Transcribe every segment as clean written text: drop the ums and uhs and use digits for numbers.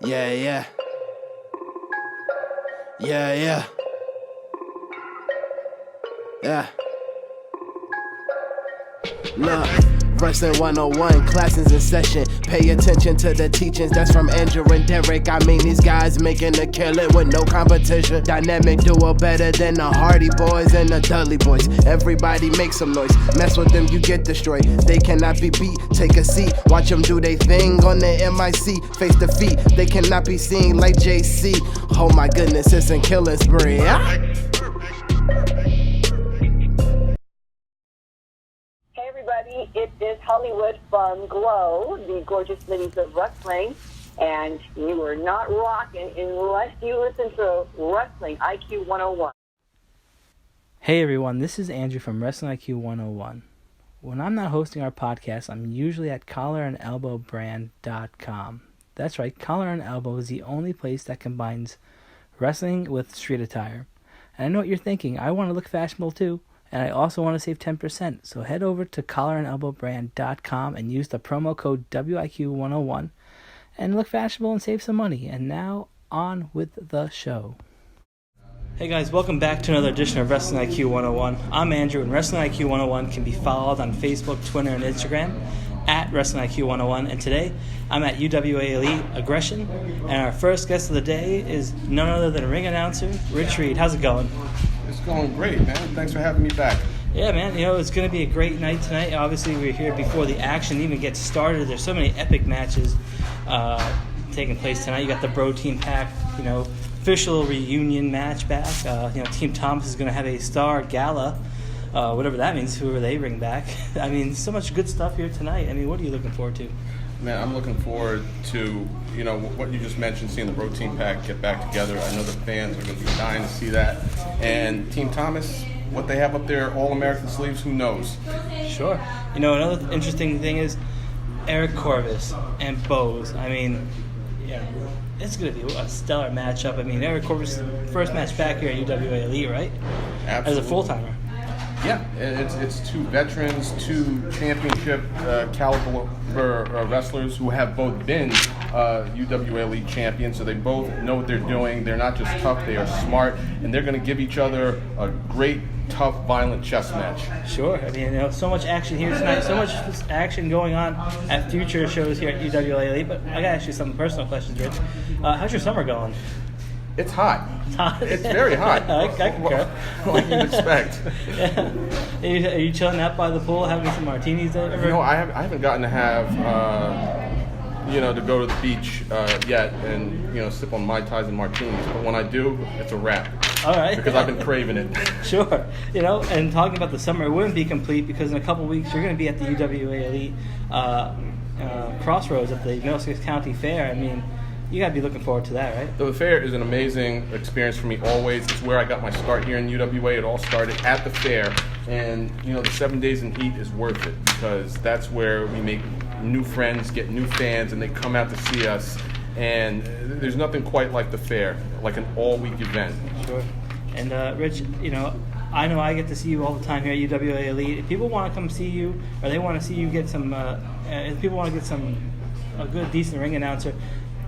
Yeah. Look, Wrestling 101, classes in session. Pay attention to the teachings, that's from Andrew and Derek. I mean, these guys making a killing with no competition. Dynamic duo better than the Hardy Boys and the Dudley Boys. Everybody make some noise, mess with them, you get destroyed. They cannot be beat, take a seat. Watch them do they thing on the MIC. Face defeat, they cannot be seen like JC. Oh my goodness, it's a killing spree. It is Hollywood from Glow, the gorgeous ladies of wrestling, and you are not rocking unless you listen to Wrestling IQ 101. Hey everyone, this is Andrew from Wrestling IQ 101. When I'm not hosting our podcast, I'm usually at collarandelbowbrand.com. That's right, Collar and Elbow is the only place that combines wrestling with street attire. And I know what you're thinking, I want to look fashionable too. And I also want to save 10%, so head over to collarandelbowbrand.com and use the promo code WIQ101 and look fashionable and save some money. And now, on with the show. Hey guys, welcome back to another edition of Wrestling IQ 101. I'm Andrew, and Wrestling IQ 101 can be followed on Facebook, Twitter, and Instagram at Wrestling IQ 101. And today, I'm at UWA Elite Aggression, and our first guest of the day is none other than ring announcer Rich Reed. How's it going? It's going great, man. Thanks for having me back. Yeah, man. You know, it's going to be a great night tonight. Obviously, we're here before the action even gets started. There's so many epic matches taking place tonight. You got the Brotein Pack, official reunion match back. Team Thomas is going to have a star gala, whatever that means, whoever they bring back. I mean, so much good stuff here tonight. I mean, what are you looking forward to? Man, I'm looking forward to, what you just mentioned, seeing the Brotein Pack get back together. I know the fans are going to be dying to see that. And Team Thomas, what they have up there, All-American sleeves, who knows? Sure. Another interesting thing is Eric Corvis and Bose. I mean, it's going to be a stellar matchup. I mean, Eric Corvis' first match back here at UWA Elite, right? Absolutely. As a full-timer. Yeah, it's two veterans, two championship caliber wrestlers who have both been UWA Elite champions, so they both know what they're doing. They're not just tough, they are smart, and they're going to give each other a great, tough, violent chess match. Sure. I mean, so much action here tonight, so much action going on at future shows here at UWA Elite, but I got to ask you some personal questions, Rich. How's your summer going? It's hot. It's hot. It's very hot. I concur. What you'd expect. Yeah. Are you chilling out by the pool, having some martinis over? I haven't gotten to have, to go to the beach yet and, sip on Mai Tais and martinis. But when I do, it's a wrap. All right. Because I've been craving it. Sure. And talking about the summer, it wouldn't be complete because in a couple weeks you're going to be at the UWA Elite Crossroads at the Middlesex County Fair. I mean, you got to be looking forward to that, right? The fair is an amazing experience for me always. It's where I got my start here in UWA. It all started at the fair. And, the 7 days in heat is worth it because that's where we make new friends, get new fans, and they come out to see us. And there's nothing quite like the fair, like an all-week event. Sure. And, Rich, I know I get to see you all the time here at UWA Elite. If people want to come see you or they want to see you get some, if people want to get a good, decent ring announcer,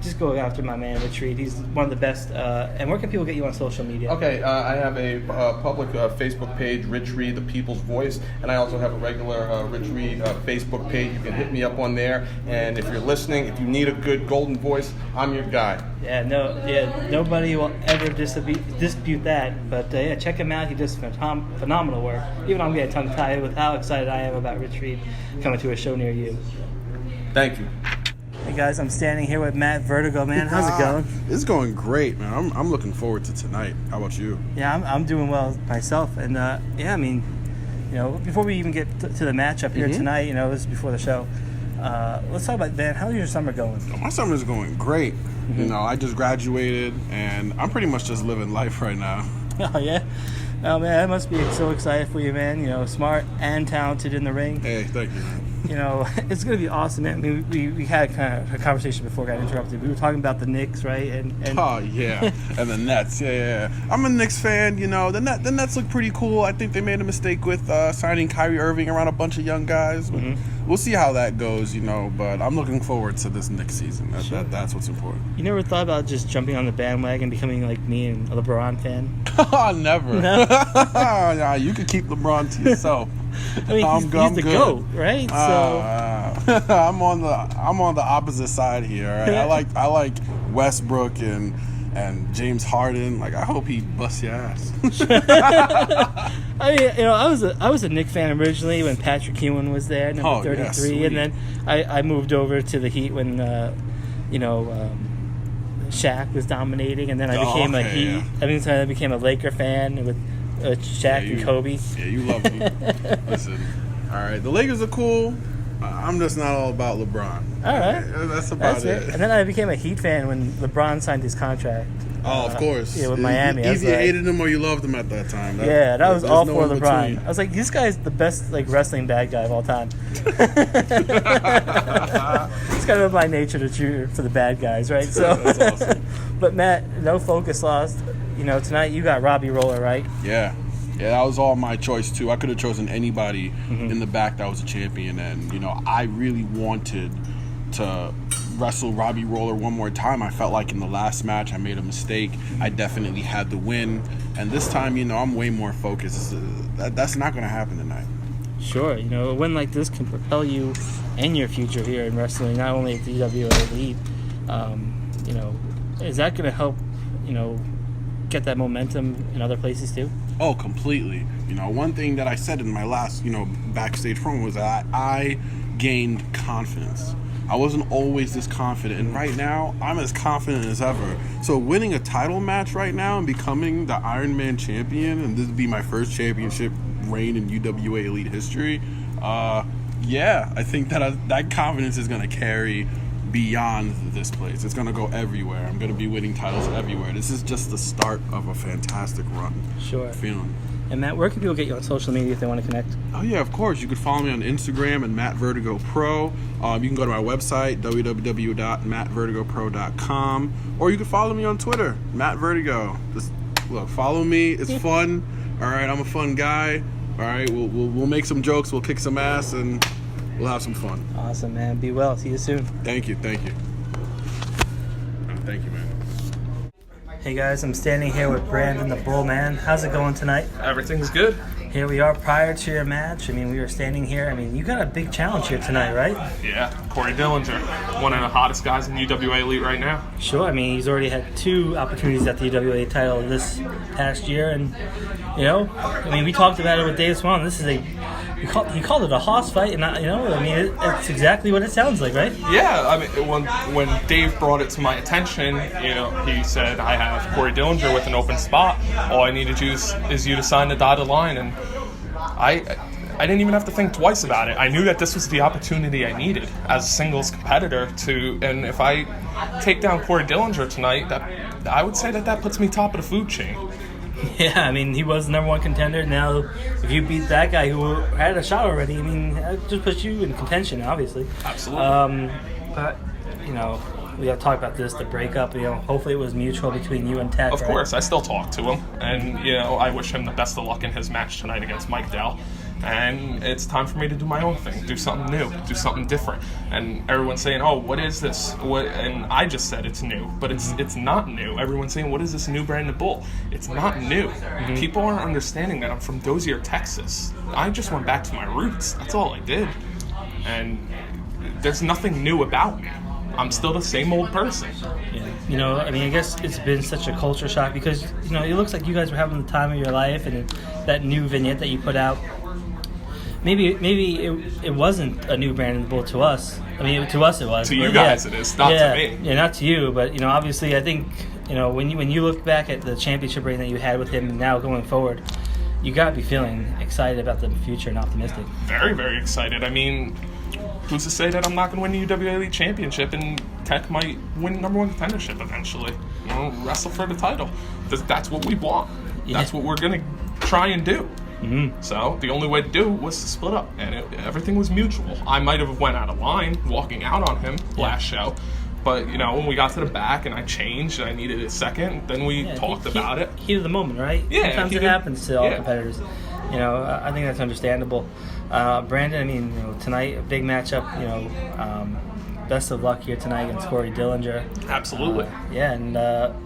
just go after my man, Rich Reed. He's one of the best. And where can people get you on social media? Okay, I have a public Facebook page, Rich Reed, The People's Voice, and I also have a regular Rich Reed Facebook page. You can hit me up on there. And if you're listening, if you need a good golden voice, I'm your guy. Nobody will ever dispute that. But check him out. He does phenomenal work. Even I'm getting tongue-tied with how excited I am about Rich Reed coming to a show near you. Thank you. Hey guys, I'm standing here with Matt Vertigo, man. How's it going? It's going great, man. I'm looking forward to tonight. How about you? Yeah, I'm doing well myself. And before we even get to the matchup here tonight, this is before the show. Let's talk about, Dan, how's your summer going? My summer's going great. I just graduated, and I'm pretty much just living life right now. Oh, yeah? Oh, man, I must be so excited for you, man. Smart and talented in the ring. Hey, thank you, man. It's going to be awesome, man. I mean, we had kind of a conversation before I got interrupted. We were talking about the Knicks, right? And Oh, yeah. And the Nets, yeah. I'm a Knicks fan, The Nets look pretty cool. I think they made a mistake with signing Kyrie Irving around a bunch of young guys. But we'll see how that goes, but I'm looking forward to this next season. That's what's important. You never thought about just jumping on the bandwagon, becoming like me and a LeBron fan? Never. No? Nah, you can keep LeBron to yourself. I mean, he's the good. GOAT, right? I'm on the opposite side here. Right? I like Westbrook and James Harden. Like, I hope he busts your ass. I mean, I was a Knicks fan originally when Patrick Ewing was there, number 33, yeah, and then I moved over to the Heat when Shaq was dominating, and then I became I became a Laker fan with Shaq and Kobe. Yeah, you love them. Listen, all right, the Lakers are cool. I'm just not all about LeBron. All right. That's about it. And then I became a Heat fan when LeBron signed his contract. Oh, of course. Yeah, with Miami. Either you hated him or you loved him at that time. That was all for LeBron. I was like, this guy's the best wrestling bad guy of all time. It's kind of my nature to cheer for the bad guys, right? So, that's awesome. But Matt, no focus lost. Tonight you got Robbie Roller, right? Yeah, that was all my choice too. I could have chosen anybody in the back that was a champion, and I really wanted to wrestle Robbie Roller one more time. I felt like in the last match I made a mistake. I definitely had the win, and this time, I'm way more focused. That's not going to happen tonight. Sure, a win like this can propel you and your future here in wrestling, not only at the UWA Elite. Is that going to help, get that momentum in other places too? Oh, completely. One thing that I said in my last, backstage promo was that I gained confidence. I wasn't always this confident, and right now, I'm as confident as ever. So winning a title match right now and becoming the Ironman champion, and this would be my first championship reign in UWA Elite history, I think that confidence is going to carry beyond this place. It's going to go everywhere. I'm going to be winning titles everywhere. This is just the start of a fantastic run. Sure. Feeling. And Matt, where can people get you on social media if they want to connect? Oh yeah, of course. You can follow me on Instagram at MattVertigoPro. You can go to my website, www.mattvertigopro.com, or you can follow me on Twitter, MattVertigo. Just look, follow me. It's fun. All right, I'm a fun guy. All right, we'll make some jokes, we'll kick some ass, and we'll have some fun. Awesome, man. Be well. See you soon. Thank you. Thank you, man. Hey guys, I'm standing here with Brandon the Bull Man. How's it going tonight? Everything's good. Here we are prior to your match. We were standing here. You got a big challenge here tonight, right? Yeah, Corey Dillinger, one of the hottest guys in UWA Elite right now. Sure. He's already had 2 opportunities at the UWA title this past year, and we talked about it with Dave Swan. This is he called it a hoss fight, and it's exactly what it sounds like, right? Yeah, when Dave brought it to my attention, he said, I have Corey Dillinger with an open spot. All I need to do is you to sign the dotted line, and I didn't even have to think twice about it. I knew that this was the opportunity I needed as a singles competitor and if I take down Corey Dillinger tonight, I would say that puts me top of the food chain. Yeah, he was the number 1 contender. Now, if you beat that guy who had a shot already, that just puts you in contention, obviously. Absolutely. But, we have to talk about this, the breakup. Hopefully it was mutual between you and Ted. Of course, I still talk to him, and I wish him the best of luck in his match tonight against Mike Dell. And it's time for me to do my own thing, do something new, do something different. And everyone's saying, "Oh, what is this?" And I just said it's new, but it's not new. Everyone's saying, "What is this new brand of bull?" It's not new. Mm-hmm. People aren't understanding that I'm from Dozier, Texas. I just went back to my roots. That's all I did. And there's nothing new about me. I'm still the same old person. Yeah. I guess it's been such a culture shock because, it looks like you guys were having the time of your life, and that new vignette that you put out, maybe it wasn't a new brand of bull to us. To us it was. To you guys it is, not to me. Yeah, not to you, but, obviously I think, when you look back at the championship reign that you had with him and now going forward, you got to be feeling excited about the future and optimistic. Very, very excited. Who's to say that I'm not going to win the UWA Elite Championship and Tech might win number 1 contendership eventually? Wrestle for the title. That's what we want. Yeah. That's what we're going to try and do. Mm-hmm. So the only way to do it was to split up, and everything was mutual. I might have went out of line walking out on him last show, But, you know, when we got to the back and I changed and I needed a second, then we talked about it. Heat of the moment, right? Yeah. Sometimes it happens to all competitors. You know, I think that's understandable. Brandon, I mean, you know, tonight, a big matchup, you know, best of luck here tonight against Corey Dillinger. Absolutely. And,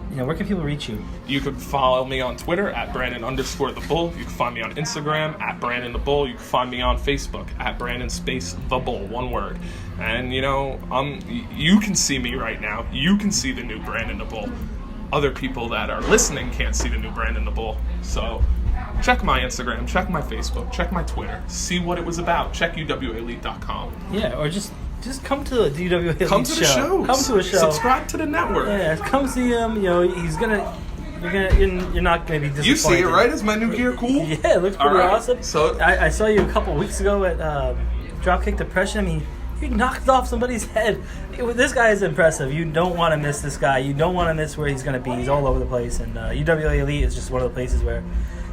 you know, where can people reach you? You can follow me on Twitter at Brandon_the Bull. You can find me on Instagram at Brandon the Bull. You can find me on Facebook at Brandon_the Bull, one word. And, you know, you can see me right now. You can see the new Brandon the Bull. Other people that are listening can't see the new Brandon the Bull. So check my Instagram, check my Facebook, check my Twitter, see what it was about. Check UWAElite.com. Yeah, or just come to the UWA Elite Come to the show. Come to a show. Subscribe to the network. Yeah, come see him. You know, you're not gonna be disappointed. You see it, right? Is my new gear cool? Yeah, it looks pretty awesome. So I saw you a couple weeks ago at Dropkick Depression. I mean, you knocked off somebody's head. This guy is impressive. You don't want to miss this guy. You don't want to miss where he's going to be. He's all over the place. And UWA Elite is just one of the places where...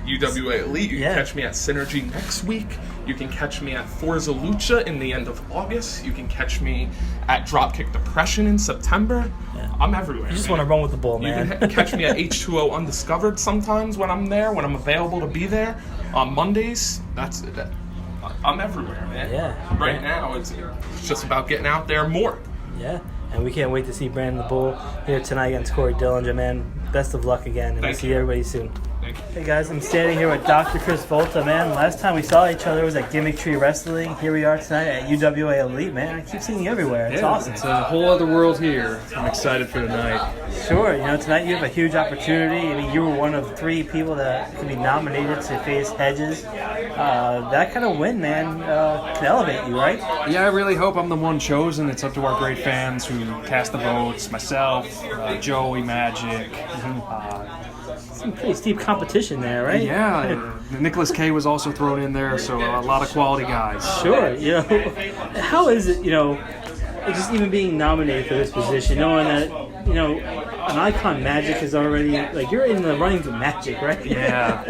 UWA Elite. You can catch me at Synergy next week. You can catch me at Forza Lucha in the end of August. You can catch me at Dropkick Depression in September. Yeah. I'm everywhere. You just want to run with the bull, man. You can catch me at H2O Undiscovered sometimes when I'm there, when I'm available to be there. On Mondays, I'm everywhere, man. Yeah. Right now, it's just about getting out there more. Yeah. And we can't wait to see Brandon the Bull here tonight against Corey Dillinger, man. Best of luck again, and we'll see everybody soon. Hey guys, I'm standing here with Dr. Chris Volta, man. Last time we saw each other was at Gimmick Tree Wrestling. Here we are tonight at UWA Elite, man. I keep seeing you everywhere. It's awesome. It's a whole other world here. I'm excited for tonight. Sure. You know, tonight you have a huge opportunity. I mean, you were one of 3 people that could be nominated to face Hedges. That kind of win, man, can elevate you, right? Yeah, I really hope I'm the one chosen. It's up to our great fans who cast the votes. Myself, Joey, Magic. Some pretty steep competition there, right? Yeah, Nicholas K was also thrown in there, so a lot of quality guys. Sure, you know, how is it, you know, just even being nominated for this position, knowing that, you know, an icon Magic is already, like, you're in the running for Magic, right? Yeah.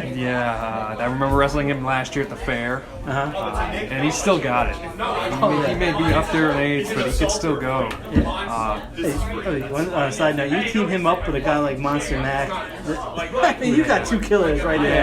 I remember wrestling him last year at the fair, and he still got it. He may be up there in age, but he could still go. On a side note, you team him up with a guy like Monster Mac. I mean, you got 2 killers right there.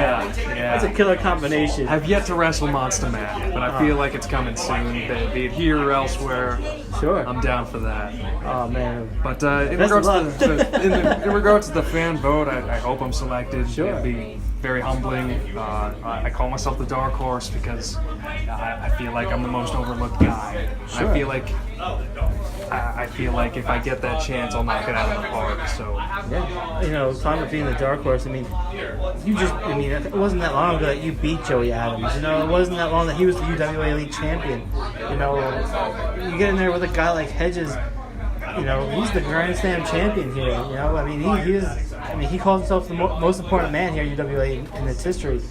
Yeah. That's a killer combination. I've yet to wrestle Monster Mac, but I feel like it's coming soon, be it here or elsewhere. Sure. I'm down for that. Oh, man. But in regards to the fan vote, I hope I'm selected. Sure. It'll be very humbling. I call myself the dark horse because I feel like I'm the most overlooked guy. Sure. I feel like if I get that chance, I'll knock it out of the park. So yeah, you know, talking about being the dark horse. I mean, it wasn't that long ago that you beat Joey Adams. You know, it wasn't that long that he was the UWA Elite champion. You know, you get in there with a guy like Hedges. You know, he's the Grand Slam champion here. You know, I mean, he calls himself the most important man here at UWA in its history.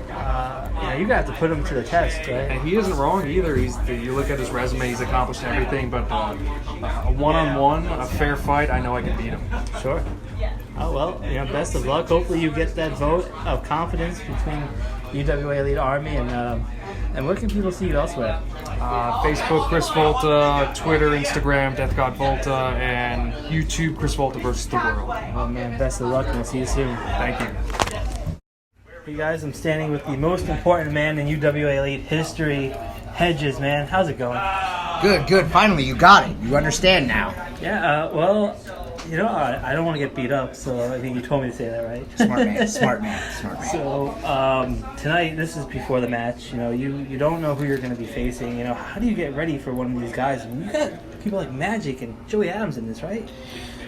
You know, you got to put him to the test, right? And he isn't wrong either. You look at his resume; he's accomplished everything. But a one-on-one, a fair fight, I know I can beat him. Sure. Oh well, you know, best of luck. Hopefully, you get that vote of confidence between UWA Elite Army and where can people see you elsewhere? Facebook, Chris Volta, Twitter, Instagram, Death God Volta, and YouTube, Chris Volta versus the World. Oh man, best of luck and we'll see you soon. Thank you. Hey guys, I'm standing with the most important man in UWA Elite history, Hedges, man. How's it going? Good. Finally, you got it. You understand now. Yeah, well, you know, I don't want to get beat up, so I think you told me to say that, right? Smart man. So, tonight, this is before the match. You know, you don't know who you're going to be facing. You know, how do you get ready for one of these guys? I mean, you got people like Magic and Joey Adams in this, right?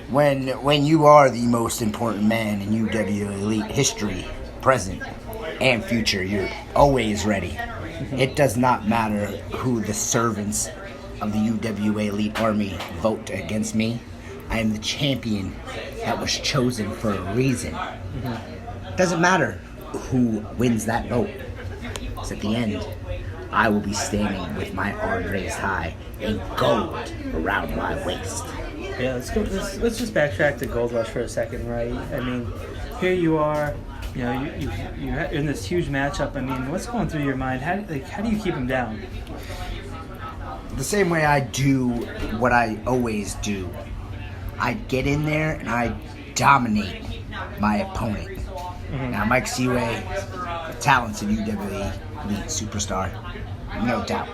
When you are the most important man in UWA Elite history, present and future, you're always ready. It does not matter who the servants of the UWA Elite Army vote against me. I am the champion that was chosen for a reason. It doesn't matter who wins that vote. Because at the end, I will be standing with my arm raised high and gold around my waist. Yeah, let's just backtrack to Gold Rush for a second, right? I mean, here you are. You know, you're in this huge matchup. I mean, what's going through your mind? How do you keep him down? The same way I do what I always do. I'd get in there and I'd dominate my opponent. Now, Mike Seaway, a talented UWA Elite superstar, no doubt.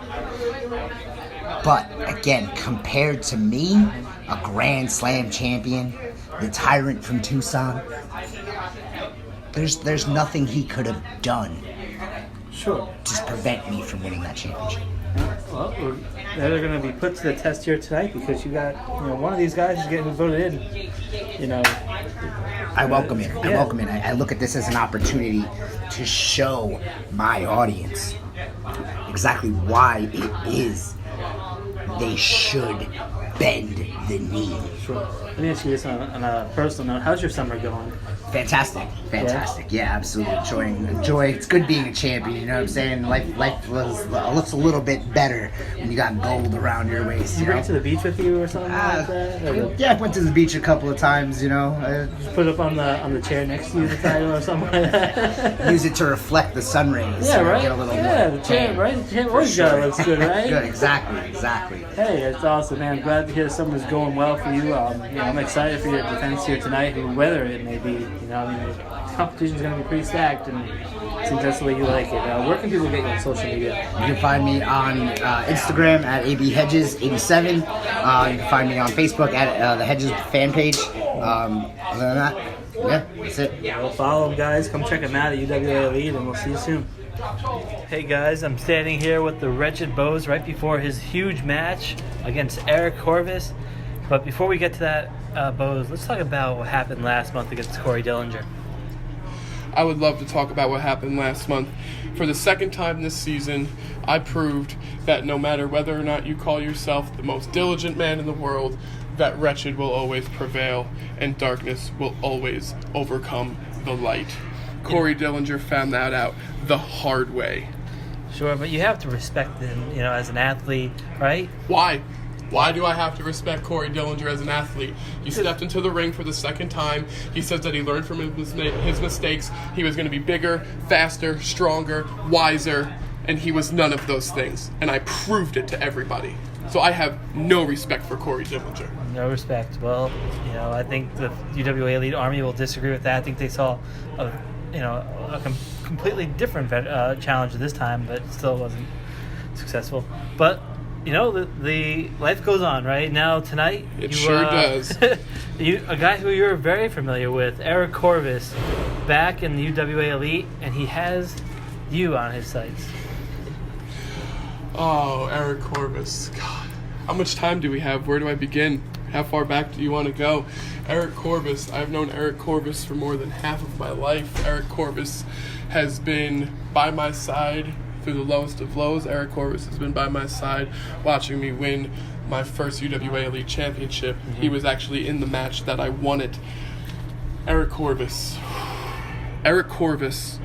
But again, compared to me, a Grand Slam champion, the Tyrant from Tucson, there's nothing he could have done to prevent me from winning that championship. Well, they're going to be put to the test here tonight because you got one of these guys is getting voted in. I welcome it. I welcome it. I look at this as an opportunity to show my audience exactly why it is they should bend the knee. Sure. Let me ask you this on a personal note. How's your summer going? Fantastic. Yeah, absolutely enjoy. It's good being a champion. You know what I'm saying? Life looks a little bit better when you got gold around your waist. Did you bring it to the beach with you or something like that? Yeah, I went to the beach a couple of times. Just put it up on the chair next to you, the title or something like that. Use it to reflect the sun rays. Yeah, right. Get a little The chair, right? The chair always looks good, right? Good, exactly. Hey, it's awesome, man. I'm glad to hear summer's going well for you. I'm excited for your defense here tonight, whether it may be. The competition's going to be pretty stacked, and it seems that's the way you like it. Where can people get you on social media? You can find me on Instagram at abhedges87. You can find me on Facebook at the Hedges fan page. Other than that, yeah, that's it. Well, follow them, guys. Come check them out at UWA Elite, and we'll see you soon. Hey guys, I'm standing here with the Wretched Bows right before his huge match against Eric Corvis. But before we get to that, Bows, let's talk about what happened last month against Corey Dillinger. I would love to talk about what happened last month. For the second time this season, I proved that no matter whether or not you call yourself the most diligent man in the world, that wretched will always prevail and darkness will always overcome the light. Corey Dillinger found that out the hard way. Sure, but you have to respect him, as an athlete, right? Why? Why do I have to respect Corey Dillinger as an athlete? He stepped into the ring for the second time. He says that he learned from his mistakes. He was going to be bigger, faster, stronger, wiser, and he was none of those things. And I proved it to everybody. So I have no respect for Corey Dillinger. No respect. Well, I think the UWA Elite Army will disagree with that. I think they saw a completely different challenge this time, but still wasn't successful. But the life goes on, right? Now tonight, it sure does. A guy who you're very familiar with, Eric Corvis, back in the UWA Elite, and he has you on his sights. Oh, Eric Corvis. God, how much time do we have? Where do I begin? How far back do you want to go? Eric Corvis. I've known Eric Corvis for more than half of my life. Eric Corvis has been by my side through the lowest of lows. Eric Corvis has been by my side watching me win my first UWA Elite Championship. He was actually in the match that I won it. Eric Corvis. Eric Corvis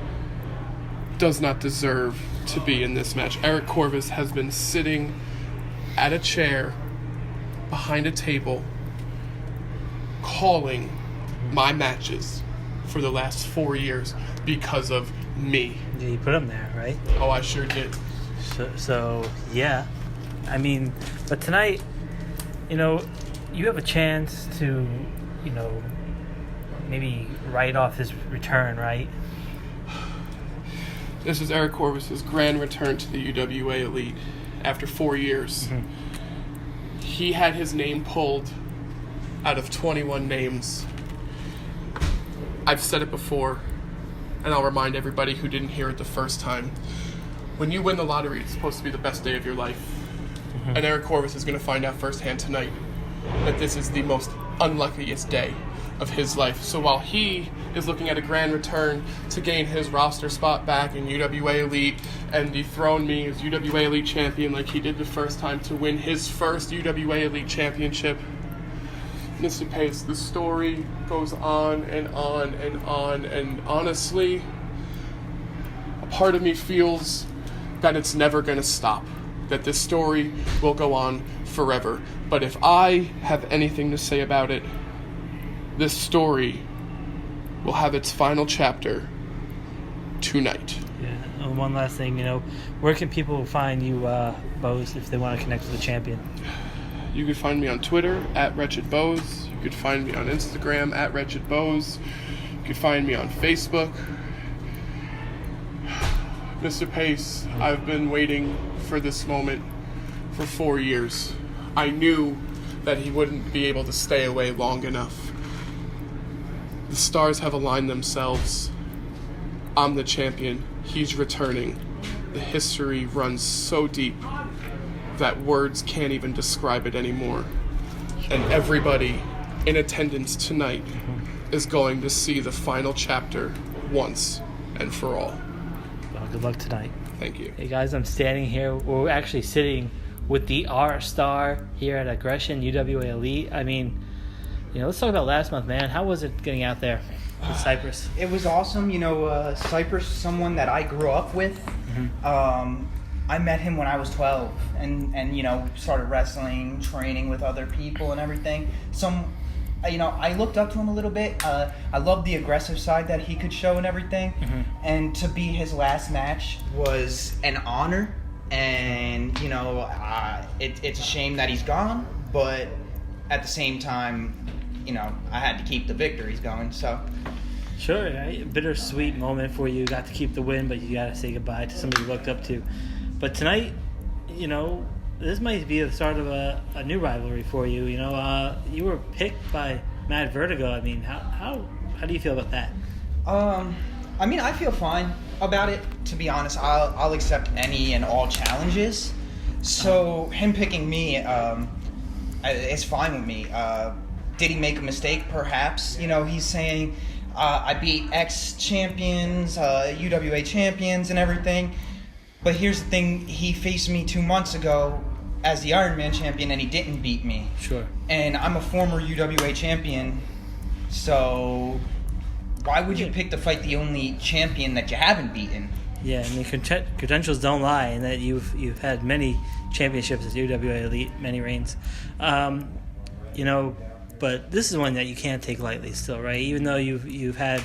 does not deserve to be in this match. Eric Corvis has been sitting at a chair behind a table calling my matches for the last 4 years because of me. Yeah, you put him there, right? Oh, I sure did. So yeah. I mean, but tonight, you have a chance to, maybe write off his return, right? This is Eric Corvis' grand return to the UWA Elite after 4 years. Mm-hmm. He had his name pulled out of 21 names. I've said it before, and I'll remind everybody who didn't hear it the first time. When you win the lottery, it's supposed to be the best day of your life. Mm-hmm. And Eric Corvis is going to find out firsthand tonight that this is the most unluckiest day of his life. So while he is looking at a grand return to gain his roster spot back in UWA Elite and dethrone me as UWA Elite champion like he did the first time to win his first UWA Elite championship, Mr. Pace, the story goes on and on and on, and honestly, a part of me feels that it's never going to stop, that this story will go on forever. But if I have anything to say about it, this story will have its final chapter tonight. Yeah. And one last thing, where can people find you, Bose, if they want to connect with the champion? You can find me on Twitter at Wretched Bows. You can find me on Instagram at Wretched Bows. You can find me on Facebook. Mr. Pace, I've been waiting for this moment for 4 years. I knew that he wouldn't be able to stay away long enough. The stars have aligned themselves. I'm the champion. He's returning. The history runs so deep that words can't even describe it anymore. And everybody in attendance tonight is going to see the final chapter once and for all. Well, good luck tonight. Thank you. Hey guys, I'm standing here. We're actually sitting with the Rstar here at Aggression UWA Elite. I mean, let's talk about last month, man. How was it getting out there with Cypress? It was awesome. Cypress, someone that I grew up with. I met him when I was 12 and started wrestling, training with other people and everything. I looked up to him a little bit. I loved the aggressive side that he could show and everything. And to be his last match was an honor. And, it's a shame that he's gone. But at the same time, I had to keep the victories going. So, sure, a bittersweet moment for you. You got to keep the win, but you got to say goodbye to somebody you looked up to. But tonight, this might be the start of a new rivalry for you. You were picked by Mad Vertigo. I mean, how do you feel about that? I feel fine about it. To be honest, I'll accept any and all challenges. So him picking me, it's fine with me. Did he make a mistake? Perhaps. He's saying I beat ex-champions, UWA champions, and everything. But here's the thing, he faced me 2 months ago as the Ironman champion and he didn't beat me. Sure. And I'm a former UWA champion, so why would you pick to fight the only champion that you haven't beaten? Yeah, I mean, credentials don't lie, and that you've had many championships as UWA Elite, many reigns. But this is one that you can't take lightly still, right? Even though you've had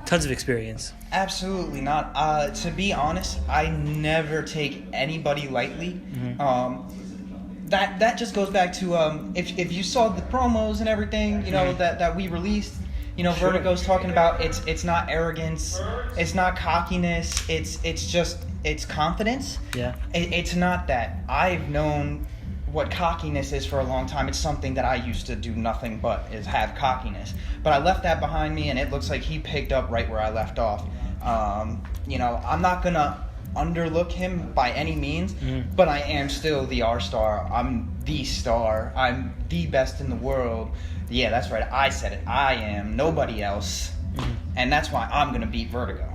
tons of experience. Absolutely not. To be honest, I never take anybody lightly. That just goes back to if you saw the promos and everything, that we released. Sure. Vertigo's talking about it's not arrogance, it's not cockiness, it's confidence. Yeah. It's not that. I've known what cockiness is for a long time. It's something that I used to do nothing but is have cockiness. But I left that behind me, and it looks like he picked up right where I left off. I'm not gonna underlook him by any means, but I am still the Rstar. I'm the star. I'm the best in the world. Yeah, that's right. I said it. I am. Nobody else. And that's why I'm gonna beat Vertigo.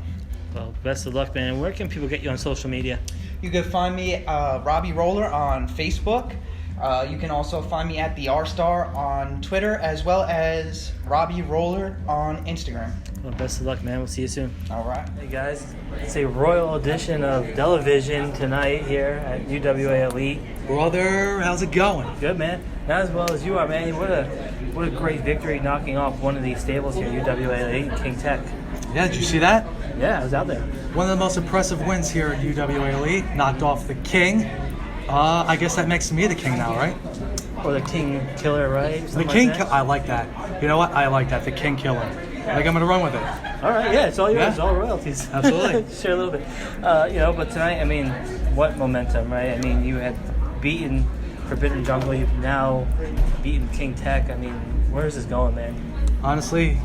Well, best of luck, man. Where can people get you on social media? You can find me Robbie Roller on Facebook. You can also find me at the Rstar on Twitter, as well as Robbie Roller on Instagram. Well, best of luck, man. We'll see you soon. All right. Hey, guys. It's a royal edition of Television tonight here at UWA Elite. Brother, how's it going? Good, man. Not as well as you are, man. What a great victory knocking off one of these stables here, UWA Elite, King Tech. Yeah, did you see that? Yeah, I was out there. One of the most impressive wins here at UWA Elite. Knocked off the King. I guess that makes me the King now, right? Or the King Killer, right? The King I like that. You know what? I like that. The King Killer. I think I'm going to run with it. All right, yeah, it's all yours. Yeah. It's all royalties. Absolutely. Share a little bit. But tonight, I mean, what momentum, right? I mean, you had beaten Forbidden Jungle. You've now beaten King Tech. I mean, where is this going, man? Honestly,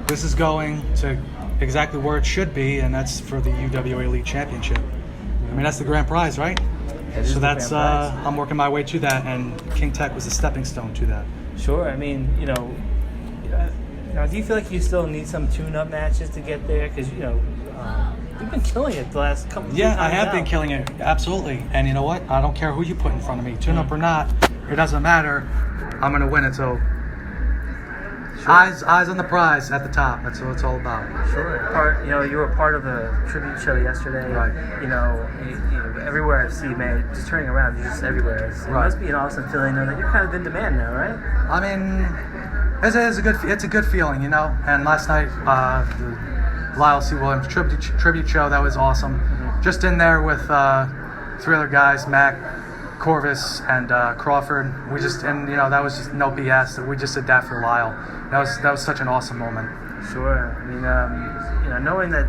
this is going to exactly where it should be, and that's for the UWA Elite Championship. I mean, that's the grand prize, right? So that's I'm working my way to that, and King Tech was a stepping stone to that. Sure. I mean, do you feel like you still need some tune-up matches to get there? Because you've been killing it the last couple. Yeah, I have been killing it, absolutely. And you know what? I don't care who you put in front of me, tune-up or not. It doesn't matter. I'm gonna win it. So. Sure. Eyes on the prize at the top. That's what it's all about. Sure. You were part of the tribute show yesterday. Right. Everywhere I've seen, man, just turning around, you're just everywhere. It must be an awesome feeling, though, that you're kind of in demand now, right? I mean, it's a good feeling, And last night, the Lyle C. Williams tribute show, that was awesome. Just in there with 3 other guys, Mac, Corvis and Crawford. We just, and that was just no BS. We just did that for Lyle. That was such an awesome moment. Sure. I mean, knowing that,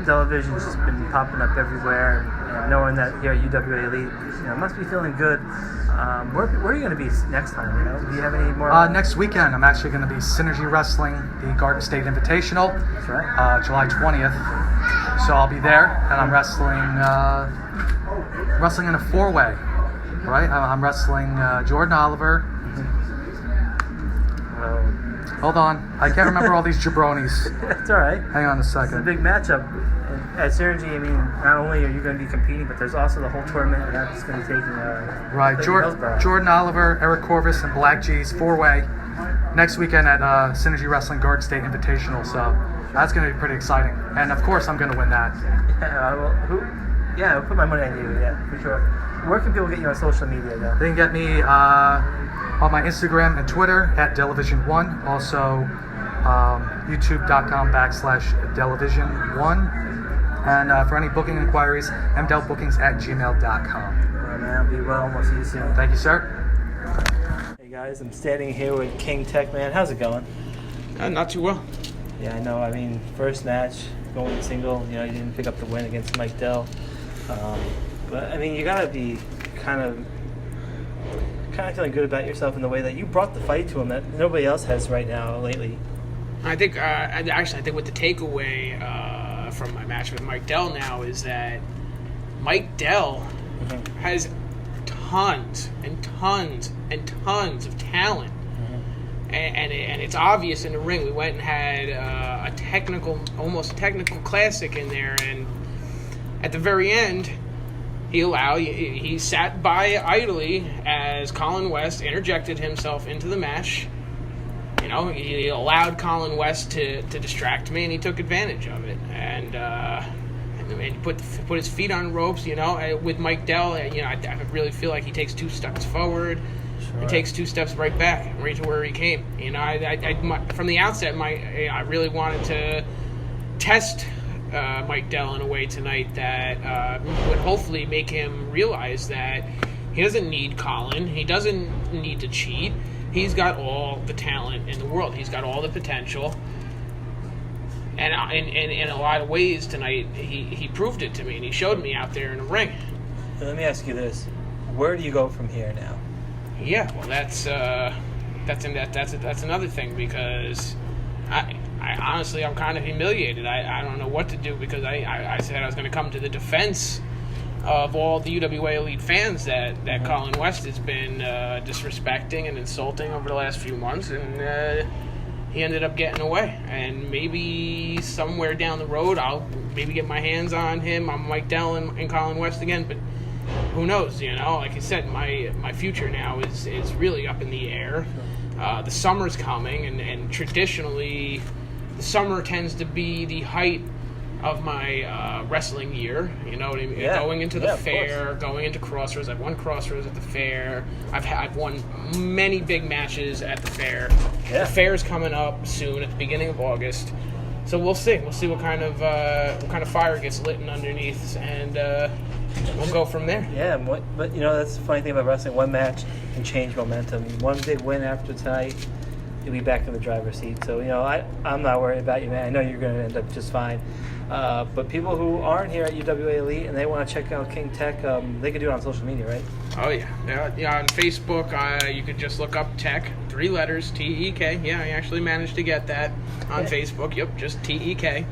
television's just been popping up everywhere, and knowing that here at UWA Elite, must be feeling good. Where are you going to be next time? Do you have any more? Next weekend, I'm actually going to be Synergy Wrestling, the Garden State Invitational. That's right. July 20th. So I'll be there, and I'm wrestling in a 4-way. Right? I'm wrestling Jordan Oliver. Hold on, I can't remember all these jabronis. That's all right. Hang on a second. It's a big matchup. And at Synergy, I mean, not only are you going to be competing, but there's also the whole tournament, and that's going to be taking right. Jordan Oliver, Eric Corvis, and Black G's 4-way next weekend at Synergy Wrestling Garden State Invitational. So that's going to be pretty exciting, and of course I'm going to win that. I'll put my money on you. Yeah, for sure. Where can people get you on social media, though? They can get me on my Instagram and Twitter at Delavision1. Also, youtube.com/Delavision1. And for any booking inquiries, mdelbookings@gmail.com. All right, man. Be well. We'll see you soon. Thank you, sir. Hey, guys. I'm standing here with King Tech, man. How's it going? Not too well. Yeah, I know. I mean, first match, going single, you didn't pick up the win against Mike Dell. But, I mean, you got to be kind of feeling good about yourself in the way that you brought the fight to him that nobody else has right now lately. I think, I think what the takeaway from my match with Mike Dell now is that Mike Dell has tons and tons and tons of talent. And it's obvious in the ring. We went and had almost a technical classic in there, and at the very end, he sat by idly as Colin West interjected himself into the match. He allowed Colin West to distract me, and he took advantage of it. And he put his feet on ropes. With Mike Dell, I really feel like he takes 2 steps forward. It takes 2 steps right back, right to where he came. From the outset, I really wanted to test Mike Dell in a way tonight that would hopefully make him realize that he doesn't need Colin. He doesn't need to cheat. He's got all the talent in the world. He's got all the potential. And in a lot of ways tonight, he proved it to me, and he showed me out there in the ring. Let me ask you this: where do you go from here now? Yeah, well, that's another thing, because I honestly, I'm kind of humiliated. I don't know what to do, because I said I was going to come to the defense of all the UWA Elite fans that Colin West has been disrespecting and insulting over the last few months, and he ended up getting away. And maybe somewhere down the road, I'll maybe get my hands on him, on Mike Dell and Colin West again, but who knows, like I said, my future now is really up in the air. The summer's coming, and traditionally, the summer tends to be the height of my wrestling year. You know what I mean? Yeah. Going into the fair, going into Crossroads. I've won Crossroads at the fair. I've won many big matches at the fair. Yeah. The fair's coming up soon at the beginning of August. So we'll see. We'll see what kind of fire gets lit underneath, and we'll go from there. Yeah, but that's the funny thing about wrestling. One match can change momentum. One big win after tonight, you'll be back in the driver's seat. So I'm not worried about you, man. I know you're going to end up just fine. But people who aren't here at UWA Elite and they want to check out King Tech, they can do it on social media, right? Oh yeah. On Facebook, you could just look up Tech, 3 letters, T-E-K. Yeah, I actually managed to get that on Facebook. Yep, just T-E-K.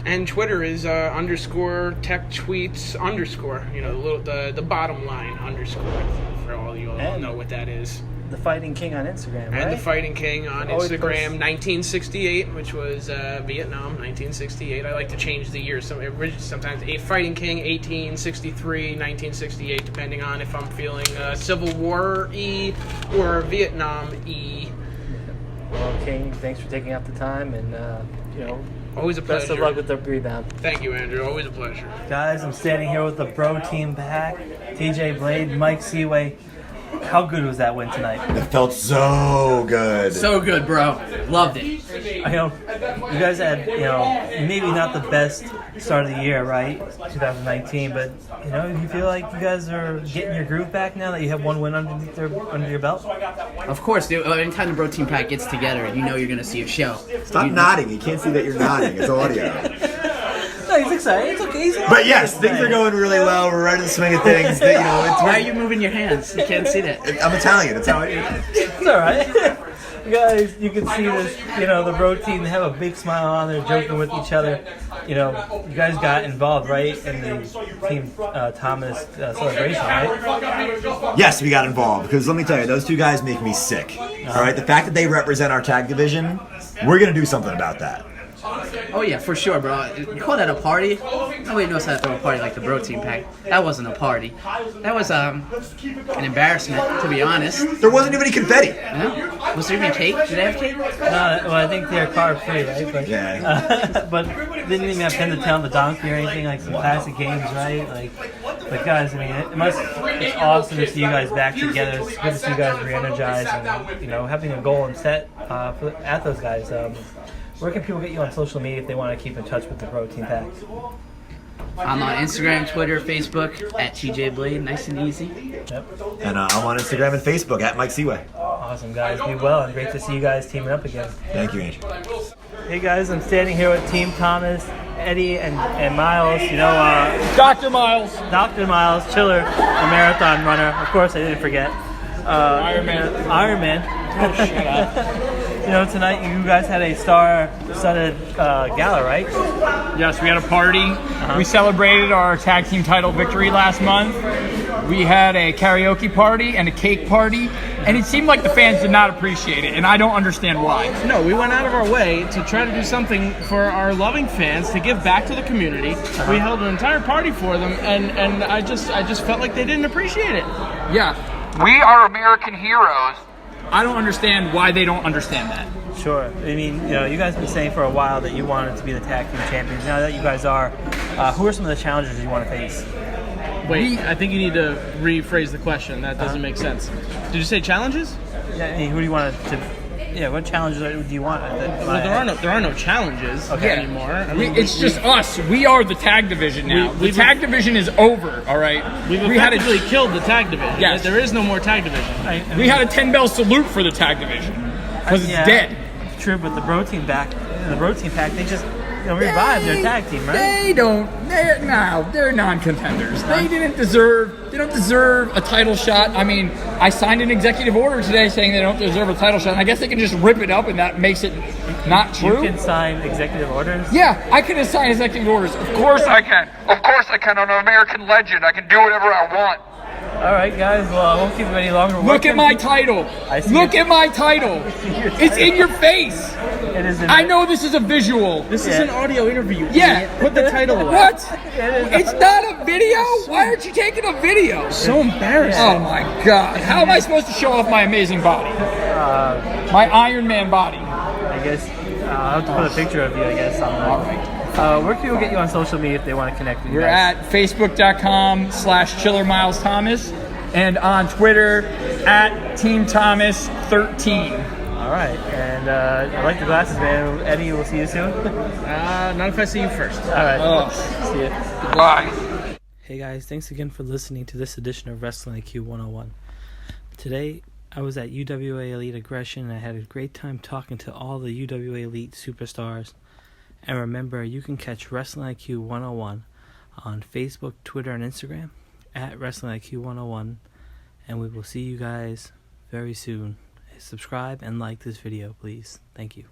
And Twitter is _ Tech Tweets _ the bottom line _ for all you all know what that is. The Fighting King on Instagram, right? And the Fighting King on Instagram, 1968, which was Vietnam, 1968. I like to change the years. Sometimes a Fighting King, 1863, 1968, depending on if I'm feeling Civil War-y or Vietnam-y. Well, King, thanks for taking out the time, and always a pleasure. Best of luck with the rebound. Thank you, Andrew. Always a pleasure. Guys, I'm standing here with the Brotein Pack, TJ Blade, Mike Seaway. how good was that win tonight? It felt so good. So good, bro. Loved it. I know you guys had, maybe not the best start of the year, right? 2019, but you feel like you guys are getting your groove back now that you have one win under your belt? Of course, dude. Anytime the Brotein Pack gets together, you're going to see a show. Stop nodding. You can't see that you're nodding. It's audio. No, he's excited. It's okay. But yes, things are going really well. We're right in the swing of things. Why are you moving your hands? You can't see that. I'm Italian. That's how I do. It's all right. You guys, you can see this. The Brotein, they have a big smile on. They're joking with each other. You guys got involved, right, in the Team Thomas celebration, right? Yes, we got involved because let me tell you, those two guys make me sick. All right, the fact that they represent our tag division, we're gonna do something about that. Oh yeah, for sure, bro. You call that a party? Nobody knows how to throw a party like the Brotein Pack. That wasn't a party. That was an embarrassment, to be honest. There wasn't even any confetti. No? Was there even cake? Did they have cake? No, well, I think they're carb free, right? But, yeah. But they didn't even have pin to tail on the donkey or anything, like some classic games, right? But guys, I mean, it's awesome to see you guys back together. It's good to see you guys re-energized and having a goal and set at those guys. Where can people get you on social media if they want to keep in touch with the Brotein Pack? I'm on Instagram, Twitter, Facebook, at TJ Blade, nice and easy. Yep. And I'm on Instagram and Facebook, at Mike Seaway. Awesome, guys. Be well, and great to see you guys teaming up again. Thank you, Angel. Hey, guys. I'm standing here with Team Thomas, Eddie, and Miles. Dr. Miles. Dr. Miles, Chiller, the marathon runner. Of course, I didn't forget. Ironman. Oh, shut up. Tonight you guys had a star-studded gala, right? Yes, we had a party. We celebrated our tag team title victory last month. We had a karaoke party and a cake party, and it seemed like the fans did not appreciate it, and I don't understand why. No, we went out of our way to try to do something for our loving fans to give back to the community. We held an entire party for them, and I just felt like they didn't appreciate it. Yeah, we are American heroes. I don't understand why they don't understand that. Sure. I mean, you guys have been saying for a while that you wanted to be the tag team champions. Now that you guys are, who are some of the challenges you want to face? Wait, I think you need to rephrase the question. That doesn't make sense. Did you say challenges? Yeah, I mean, who do you want to... Yeah, what challenges do you want? Well, there are no challenges anymore. I mean, it's just us. We are the tag division now. The tag division is over, all right? We had to killed the tag division. Yes. There is no more tag division. We had a 10-bell salute for the tag division because it's dead. True, but the Brotein Pack, they just revived their tag team, right? They don't. They're non-contenders. They don't deserve a title shot. I mean, I signed an executive order today saying they don't deserve a title shot. And I guess they can just rip it up, and that makes it not true. You can sign executive orders? Yeah, I can assign executive orders. Of course I can. Of course I can. I'm an American legend. I can do whatever I want. All right, guys. Well, I won't keep you any longer. Look at my title. Look at my title. It's in your face. It is. I know this is a visual. This is an audio interview. Yeah. Put the title away. What? It's not a video? Why aren't you taking a video? So embarrassing. Oh my God. How am I supposed to show off my amazing body? My Ironman body. I guess I'll have to put a picture of you, I guess. All right. Where can people get you on social media if they want to connect with you? You're at facebook.com/ChillerMilesThomas and on Twitter at Team Thomas 13. All right, and I like the glasses, man. Eddie, we'll see you soon. Not if I see you first. All right. See you. Goodbye. Hey guys, thanks again for listening to this edition of Wrestling IQ 101. Today, I was at UWA Elite Aggression, and I had a great time talking to all the UWA Elite superstars. And remember, you can catch Wrestling IQ 101 on Facebook, Twitter, and Instagram at Wrestling IQ 101. And we will see you guys very soon. Subscribe and like this video, please. Thank you.